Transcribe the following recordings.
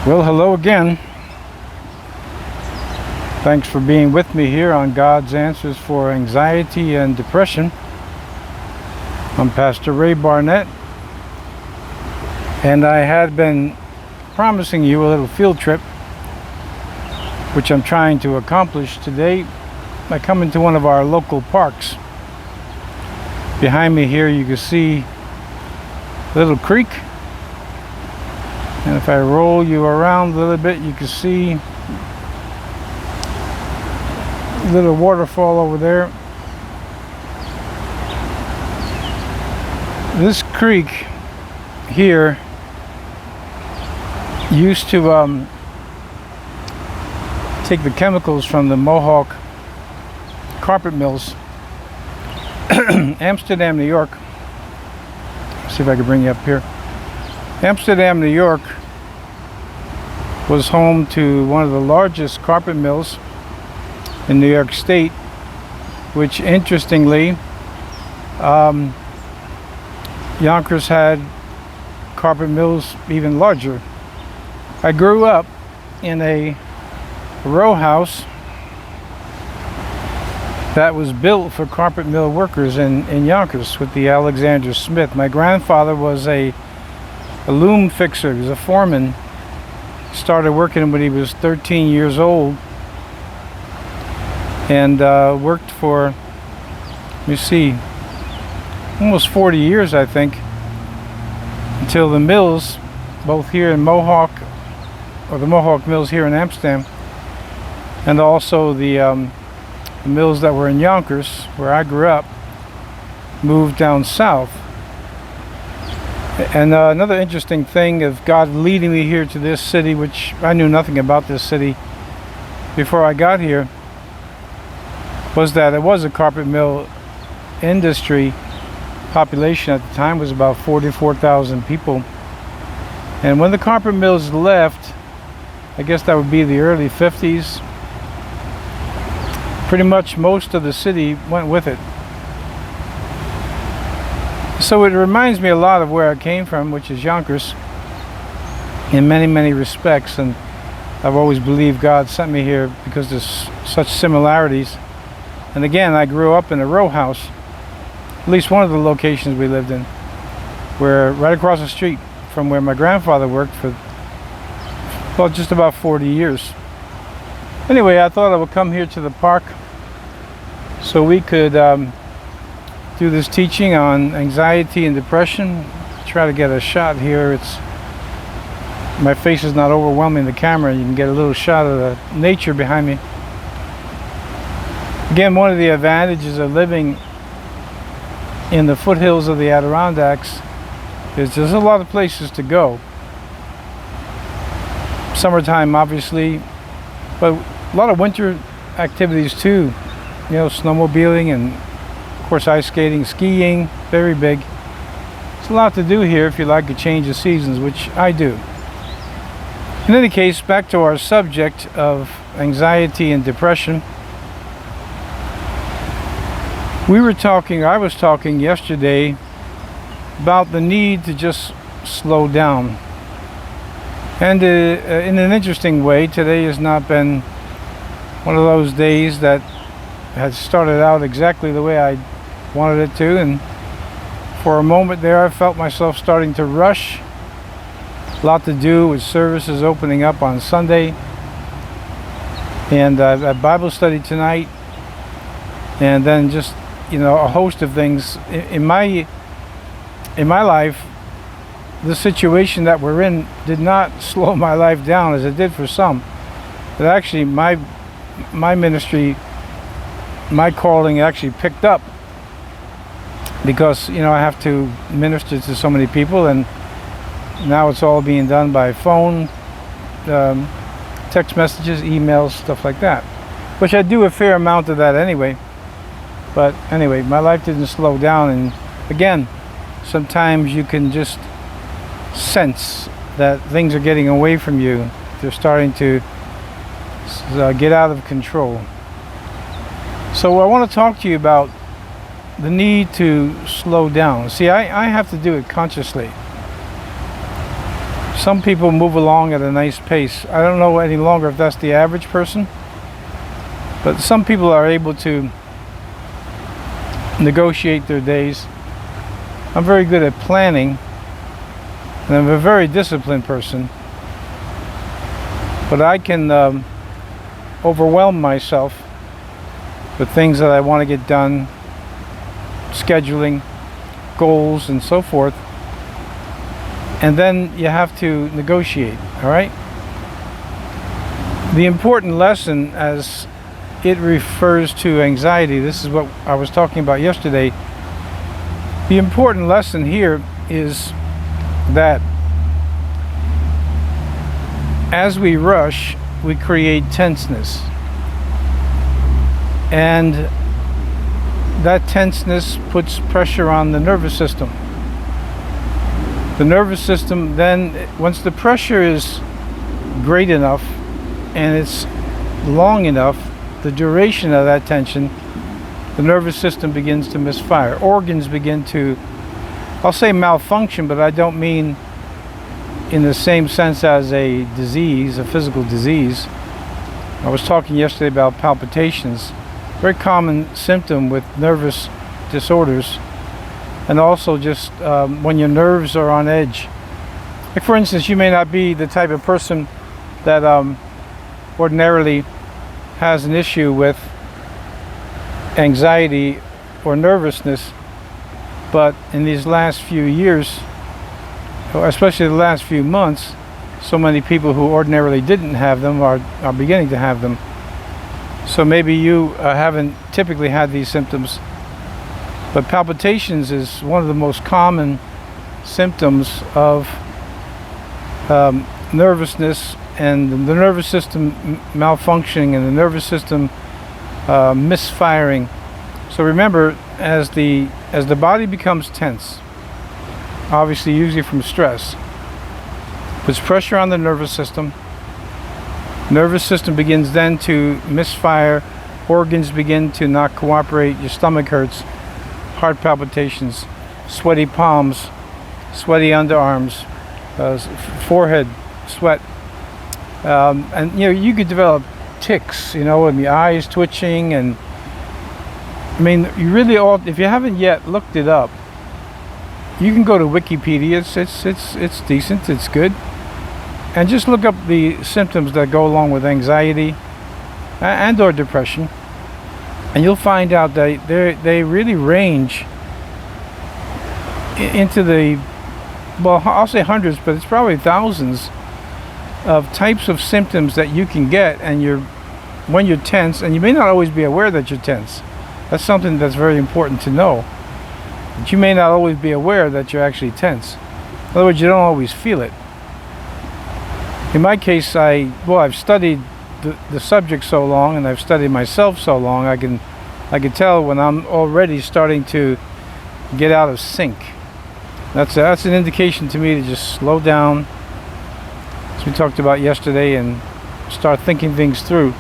Well, hello again. Thanks for being with me here on God's Answers for Anxiety and Depression. I'm Pastor Ray Barnett, and I had been promising you a little field trip, which I'm trying to accomplish today by coming to one of our local parks. Behind me here you can see a little creek. And if I roll you around a little bit, you can see a little waterfall over there. This creek here used to take the chemicals from the Mohawk carpet mills, Amsterdam, New York. Let's see if I can bring you up here. Amsterdam, New York was home to one of the largest carpet mills in New York State, which interestingly, Yonkers had carpet mills even larger. I grew up in a row house that was built for carpet mill workers in Yonkers with the Alexander Smith. My grandfather was a loom fixer. He was a foreman. Started working when he was 13 years old and worked for, let me see, almost 40 years, I think, until the mills, both here in Mohawk, or the Mohawk mills here in Amsterdam, and also the mills that were in Yonkers, where I grew up, moved down south. And another interesting thing of God leading me here to this city, which I knew nothing about this city before I got here, was that it was a carpet mill industry. Population at the time was about 44,000 people. And when the carpet mills left, I guess that would be the early 50s, pretty much most of the city went with it. So it reminds me a lot of where I came from, which is Yonkers, in many, many respects. And I've always believed God sent me here because there's such similarities. And again, I grew up in a row house, at least one of the locations we lived in, where right across the street from where my grandfather worked for, well, just about 40 years. Anyway, I thought I would come here to the park so we could do this teaching on anxiety and depression. Try to get a shot here. My face is not overwhelming the camera. You can get a little shot of the nature behind me. Again, one of the advantages of living in the foothills of the Adirondacks is there's a lot of places to go. Summertime, obviously, but a lot of winter activities too. You know, snowmobiling and of course ice skating, skiing, very big. There's a lot to do here if you like a change of seasons, which I do. In any case, back to our subject of anxiety and depression. I was talking yesterday about the need to just slow down. And in an interesting way, today has not been one of those days that had started out exactly the way I wanted it to, and for a moment there I felt myself starting to rush. A lot to do with services opening up on Sunday, and a Bible study tonight, and then just, you know, a host of things in my life. The situation that we're in did not slow my life down as it did for some. But actually my ministry, my calling actually picked up, because, you know, I have to minister to so many people, and now it's all being done by phone, text messages, emails, stuff like that, which I do a fair amount of that anyway. But anyway, my life didn't slow down. And again, sometimes you can just sense that things are getting away from you. They're starting to get out of control. So I want to talk to you about the need to slow down. See, I have to do it consciously. Some people move along at a nice pace. I don't know any longer if that's the average person, but some people are able to negotiate their days. I'm very good at planning, and I'm a very disciplined person, but I can overwhelm myself with things that I want to get done, scheduling, goals, and so forth. And then you have to negotiate, all right? The important lesson as it refers to anxiety, this is what I was talking about yesterday. The important lesson here is that as we rush, we create tenseness. And that tenseness puts pressure on the nervous system. The nervous system then, once the pressure is great enough and it's long enough, the duration of that tension, the nervous system begins to misfire. Organs begin to, I'll say malfunction, but I don't mean in the same sense as a disease, a physical disease. I was talking yesterday about palpitations, very common symptom with nervous disorders. And also just when your nerves are on edge. Like for instance, you may not be the type of person that ordinarily has an issue with anxiety or nervousness, but in these last few years, especially the last few months, so many people who ordinarily didn't have them are beginning to have them. So maybe you haven't typically had these symptoms, but palpitations is one of the most common symptoms of nervousness and the nervous system malfunctioning and the nervous system misfiring. So remember, as the body becomes tense, obviously usually from stress, puts pressure on the nervous system. Nervous system begins then to misfire. Organs begin to not cooperate. Your stomach hurts. Heart palpitations, sweaty palms, sweaty underarms, forehead sweat, and you could develop tics, and the eyes twitching, and I mean, you really ought, if you haven't yet looked it up, you can go to Wikipedia. It's decent, it's good, and just look up the symptoms that go along with anxiety and or depression. And you'll find out that they really range into the, well, I'll say hundreds, but it's probably thousands of types of symptoms that you can get when you're tense, and you may not always be aware that you're tense. That's something that's very important to know. But you may not always be aware that you're actually tense. In other words, you don't always feel it. In my case, I've studied the subject so long, and I've studied myself so long, I can tell when I'm already starting to get out of sync. That's an indication to me to just slow down, as we talked about yesterday, and start thinking things through.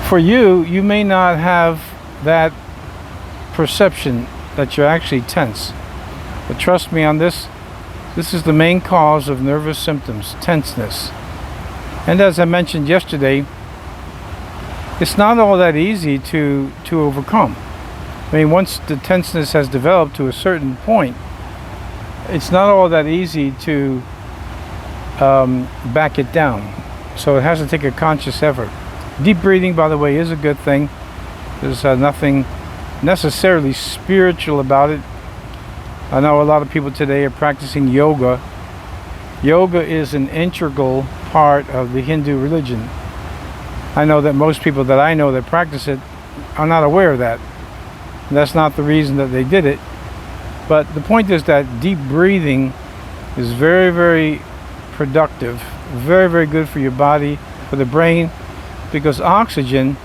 For you may not have that perception that you're actually tense, but trust me on this. This is the main cause of nervous symptoms, tenseness. And as I mentioned yesterday, it's not all that easy to overcome. I mean, once the tenseness has developed to a certain point, it's not all that easy to back it down. So it has to take a conscious effort. Deep breathing, by the way, is a good thing. There's nothing necessarily spiritual about it. I know a lot of people today are practicing yoga. Yoga is an integral part of the Hindu religion. I know that most people that I know that practice it are not aware of that. And that's not the reason that they did it. But the point is that deep breathing is very, very productive, very, very good for your body, for the brain, because oxygen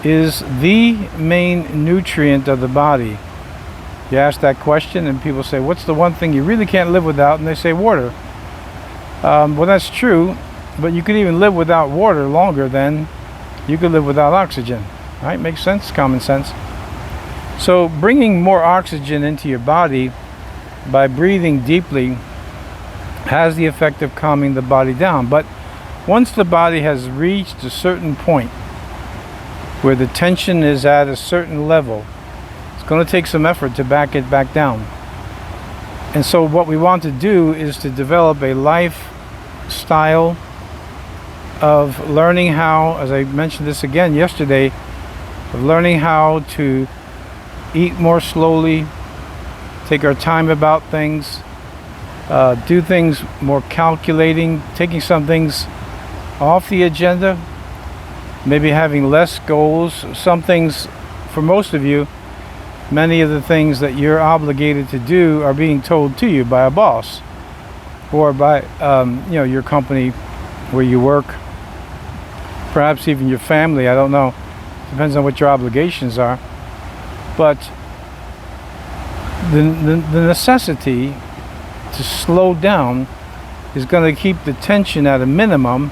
is the main nutrient of the body. You ask that question and people say, what's the one thing you really can't live without? And they say water. Well, that's true, but you could even live without water longer than you could live without oxygen. Right? Makes sense, common sense. So bringing more oxygen into your body by breathing deeply has the effect of calming the body down. But once the body has reached a certain point where the tension is at a certain level, it's going to take some effort to back it back down. And so what we want to do is to develop a lifestyle of learning how, as I mentioned this again yesterday, of learning how to eat more slowly, take our time about things, do things more calculating, taking some things off the agenda, maybe having less goals. Some things, for most of you, many of the things that you're obligated to do are being told to you by a boss or by your company where you work, perhaps even your family. I don't know, depends on what your obligations are. But the necessity to slow down is going to keep the tension at a minimum,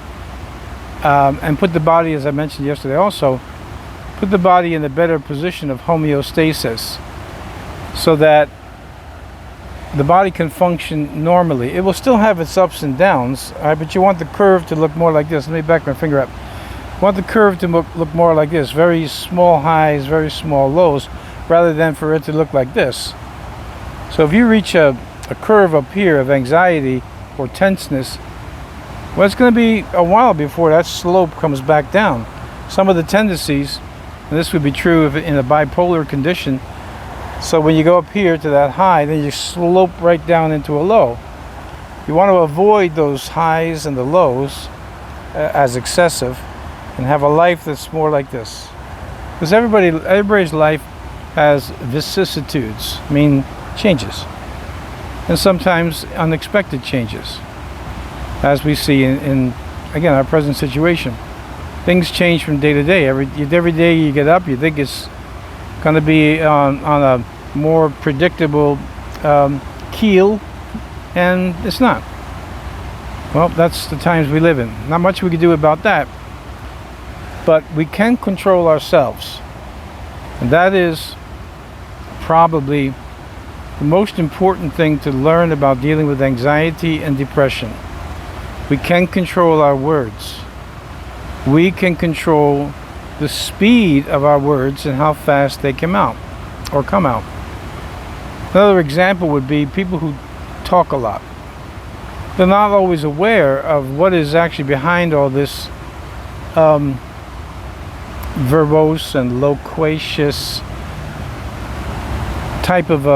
and put the body, as I mentioned yesterday also, put the body in a better position of homeostasis so that the body can function normally. It will still have its ups and downs, all right, but you want the curve to look more like this. Let me back my finger up. You want the curve to look more like this, very small highs, very small lows, rather than for it to look like this. So if you reach a curve up here of anxiety or tenseness, well, it's going to be a while before that slope comes back down. Some of the tendencies, and this would be true if in a bipolar condition, so when you go up here to that high, then you slope right down into a low. You want to avoid those highs and the lows as excessive and have a life that's more like this. Because everybody's life has vicissitudes, changes, and sometimes unexpected changes, as we see in again, our present situation. Things change from day to day. Every day you get up, you think it's going to be on a more predictable keel, and it's not. Well, that's the times we live in. Not much we can do about that, but we can control ourselves, and that is probably the most important thing to learn about dealing with anxiety and depression. We can control our words. We can control the speed of our words and how fast they come out. Another example would be people who talk a lot. They're not always aware of what is actually behind all this verbose and loquacious type of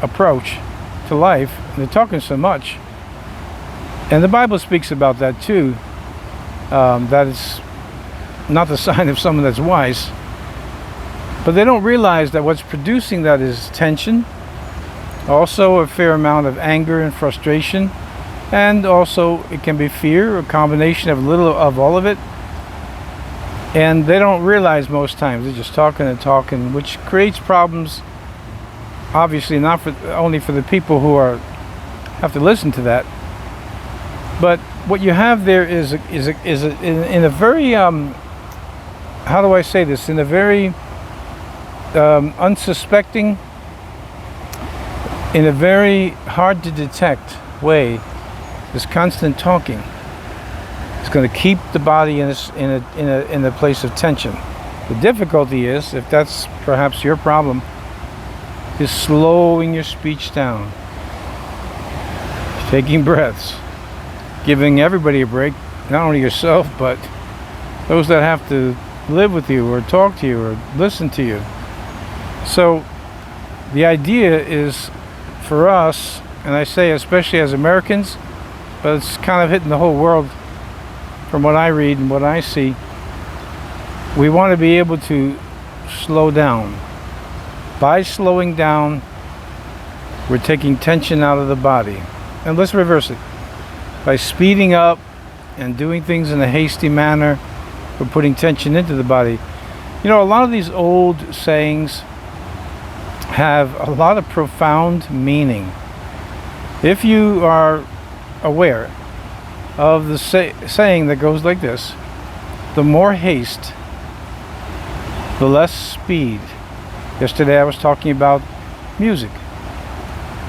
approach to life. They're talking so much. And the Bible speaks about that too. That is not the sign of someone that's wise. But they don't realize that what's producing that is tension, also a fair amount of anger and frustration, and also it can be fear, a combination of a little of all of it. And they don't realize most times. They're just talking and talking, which creates problems, obviously not only for the people who have to listen to that, but what you have there is in a very how do I say this? In a very unsuspecting, in a very hard to detect way, this constant talking is going to keep the body in a place of tension. The difficulty is, if that's perhaps your problem, is slowing your speech down, taking breaths, giving everybody a break, not only yourself, but those that have to live with you or talk to you or listen to you. So the idea is for us, and I say especially as Americans, but it's kind of hitting the whole world from what I read and what I see, we want to be able to slow down. By slowing down, we're taking tension out of the body. And let's reverse it. By speeding up and doing things in a hasty manner, we're putting tension into the body. You know, a lot of these old sayings have a lot of profound meaning. If you are aware of the saying that goes like this: the more haste, the less speed. Yesterday I was talking about music,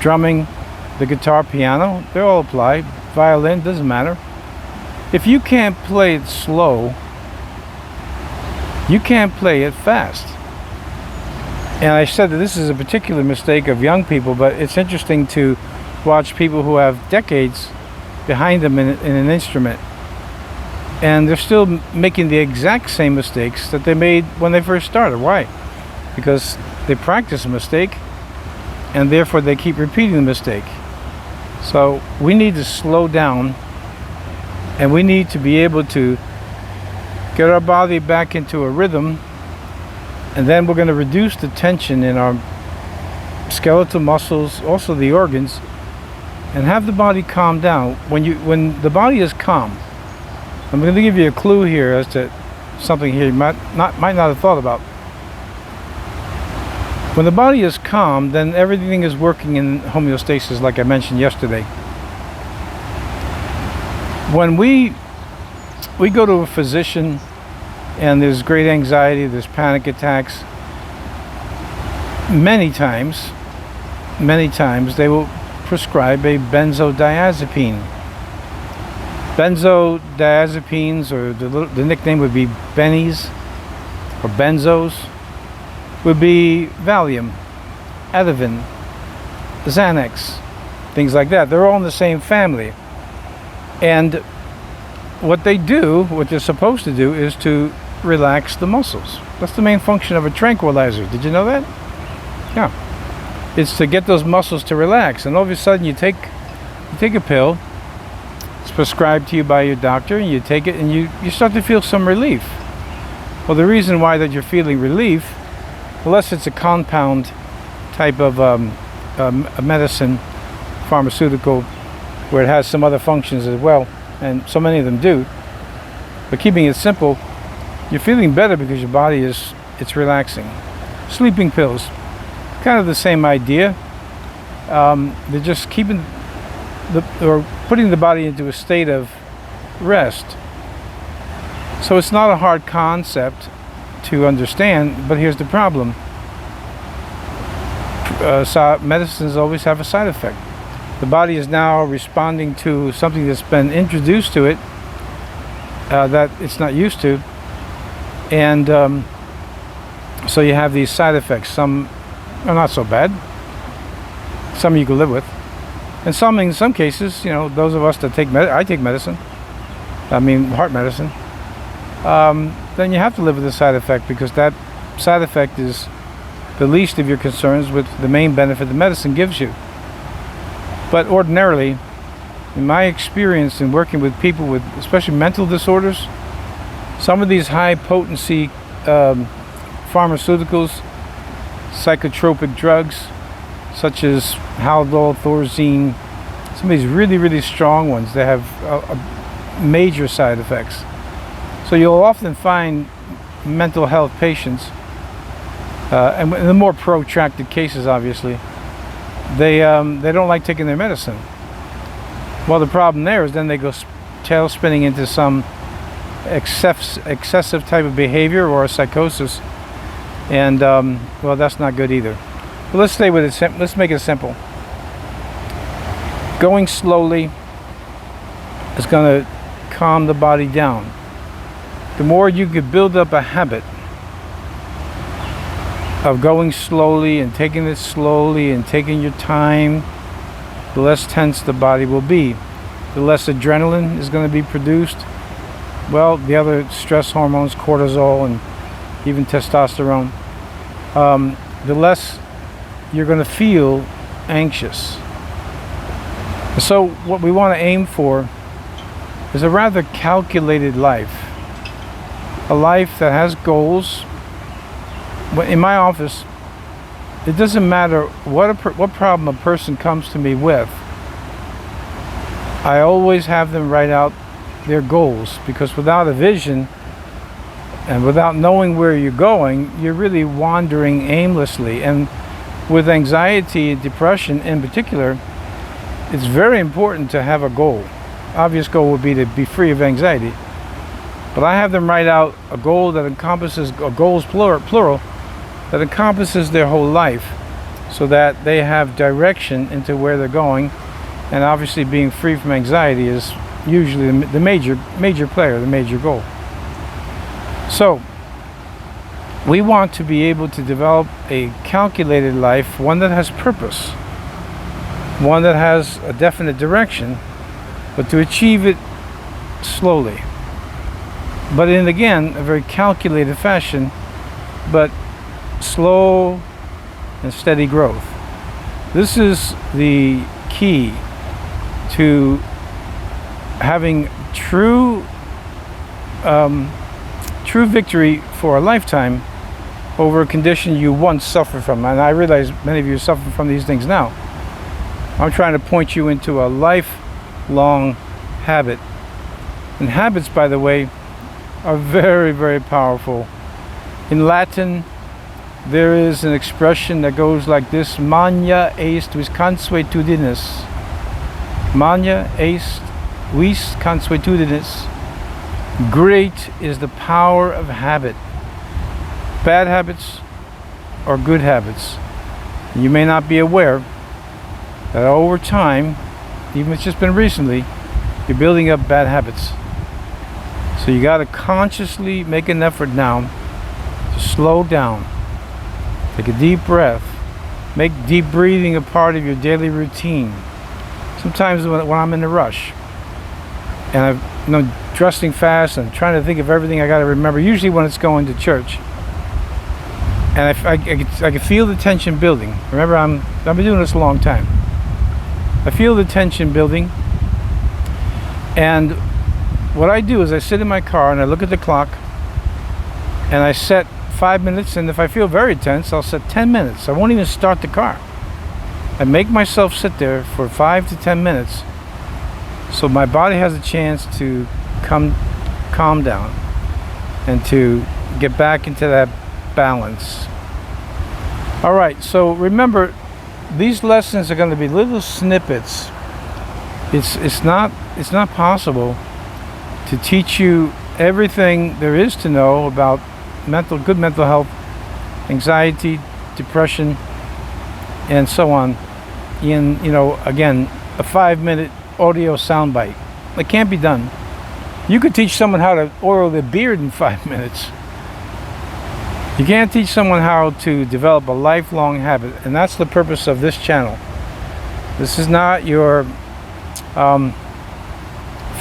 drumming, the guitar, piano, they all apply. Violin, doesn't matter. If you can't play it slow, you can't play it fast. And I said that this is a particular mistake of young people, but it's interesting to watch people who have decades behind them in an instrument, and they're still making the exact same mistakes that they made when they first started. Why? Because they practice a mistake, and therefore they keep repeating the mistake. So we need to slow down, and we need to be able to get our body back into a rhythm, and then we're going to reduce the tension in our skeletal muscles, also the organs, and have the body calm down. When the body is calm, I'm going to give you a clue here as to something here you might not have thought about. When the body is calm, then everything is working in homeostasis, like I mentioned yesterday. When we go to a physician and there's great anxiety, there's panic attacks, many times they will prescribe a benzodiazepine. Benzodiazepines, or the nickname would be bennies or benzos, would be Valium, Ativan, Xanax, things like that. They're all in the same family. And what they're supposed to do is to relax the muscles. That's the main function of a tranquilizer. Did you know that? Yeah. It's to get those muscles to relax. And all of a sudden you take a pill, it's prescribed to you by your doctor, and you take it and you start to feel some relief. Well, the reason why that you're feeling relief, unless it's a compound type of a medicine, pharmaceutical, where it has some other functions as well, and so many of them do. But keeping it simple, you're feeling better because your body it's relaxing. Sleeping pills, kind of the same idea. They're just or putting the body into a state of rest. So it's not a hard concept to understand, but here's the problem. Medicines always have a side effect. The body is now responding to something that's been introduced to it that it's not used to, and so you have these side effects. Some are not so bad, some you can live with, and some, in some cases, those of us that I take medicine, heart medicine, then you have to live with the side effect, because that side effect is the least of your concerns with the main benefit the medicine gives you. But ordinarily, in my experience in working with people with especially mental disorders, some of these high potency pharmaceuticals, psychotropic drugs, such as Haldol, Thorazine, some of these really, really strong ones, they have major side effects. So you'll often find mental health patients, and in the more protracted cases, obviously, they don't like taking their medicine. Well, the problem there is then they go tail spinning into some excessive type of behavior or a psychosis, and well, that's not good either. But let's stay with it. Let's make it simple. Going slowly is going to calm the body down. The more you could build up a habit of going slowly and taking it slowly and taking your time, the less tense the body will be. The less adrenaline is going to be produced. Well, the other stress hormones, cortisol and even testosterone, the less you're going to feel anxious. So what we want to aim for is a rather calculated life. A life that has goals. In my office, it doesn't matter what problem a person comes to me with. I always have them write out their goals, because without a vision and without knowing where you're going, you're really wandering aimlessly. And with anxiety and depression in particular, it's very important to have a goal. Obvious goal would be to be free of anxiety. But I have them write out a goal that encompasses, goals plural, that encompasses their whole life, so that they have direction into where they're going, And obviously being free from anxiety is usually the major player, the major goal. So we want to be able to develop a calculated life, one that has purpose, one that has a definite direction, but to achieve it slowly, but in, again, a very calculated fashion, but slow and steady growth. This is the key to having true victory for a lifetime over a condition you once suffered from. And I realize many of you suffer from these things now. I'm trying to point you into a lifelong habit. And habits, by the way, are very, very powerful. In Latin, there is an expression that goes like this: Magna est vis consuetudinis. Magna est vis consuetudinis. Great is the power of habit. Bad habits or good habits. You may not be aware that over time, even if it's just been recently, you're building up bad habits. So you got to consciously make an effort now to slow down. Take a deep breath. Make deep breathing a part of your daily routine. Sometimes when I'm in a rush and I'm dressing fast and trying to think of everything I got to remember, usually when it's going to church, and I can feel the tension building. Remember, I've been doing this a long time. I feel the tension building, and what I do is I sit in my car and I look at the clock and I set 5 minutes, and if I feel very tense, I'll set 10 minutes. I won't even start the car. I make myself sit there for 5 to 10 minutes so my body has a chance to calm down and to get back into that balance. All right, so remember, these lessons are going to be little snippets. It's not possible to teach you everything there is to know about good mental health, anxiety, depression, and so on in, again, a 5-minute audio soundbite. It can't be done. You could teach someone how to oil their beard in 5 minutes. You can't teach someone how to develop a lifelong habit, and that's the purpose of this channel. This is not your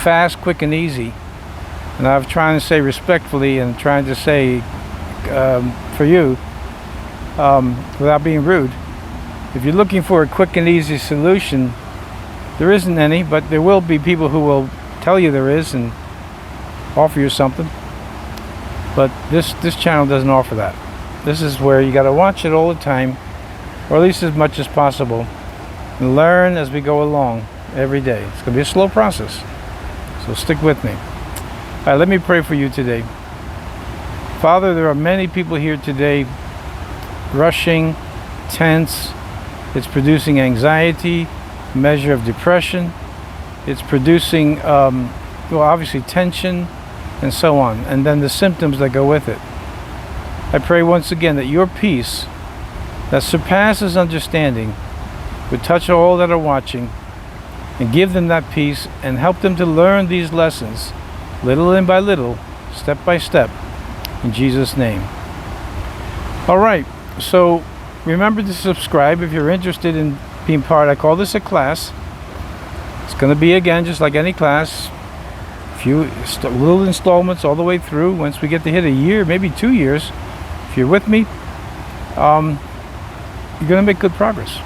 fast, quick, and easy. And I'm trying to say respectfully and trying to say for you, without being rude, if you're looking for a quick and easy solution, there isn't any, but there will be people who will tell you there is and offer you something. But this channel doesn't offer that. This is where you got to watch it all the time, or at least as much as possible, and learn as we go along every day. It's going to be a slow process, so stick with me. All right, let me pray for you today. Father, there are many people here today rushing, tense. It's producing anxiety, measure of depression. It's producing, obviously tension, and so on, and then the symptoms that go with it. I pray once again that your peace that surpasses understanding would touch all that are watching and give them that peace and help them to learn these lessons little and by little, step by step, in Jesus' name. All right, so remember to subscribe if you're interested in being part. I call this a class. It's going to be, again, just like any class, few little installments all the way through. Once we get to hit a year, maybe 2 years, if you're with me, you're going to make good progress.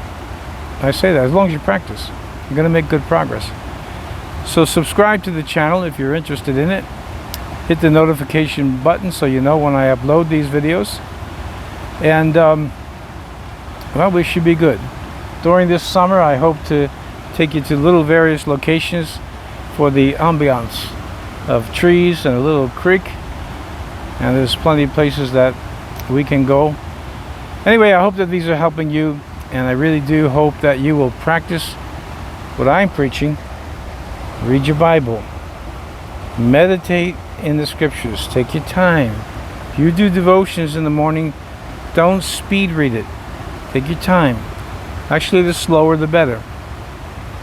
I say that as long as you practice, you're going to make good progress. So subscribe to the channel if you're interested in it. Hit the notification button so you know when I upload these videos. And well, we should be good. During this summer, I hope to take you to little various locations for the ambiance of trees and a little creek, and there's plenty of places that we can go. Anyway, I hope that these are helping you, and I really do hope that you will practice what I'm preaching. Read your Bible, meditate in the scriptures, take your time. If you do devotions in the morning, don't speed read it. Take your time. Actually, the slower the better.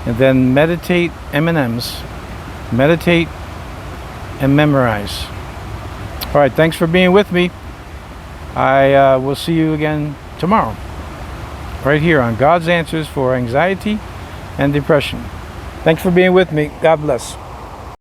and then meditate M&Ms. Meditate and memorize. All right, thanks for being with me. I will see you again tomorrow, right here on God's Answers for Anxiety and Depression. Thanks for being with me. God bless.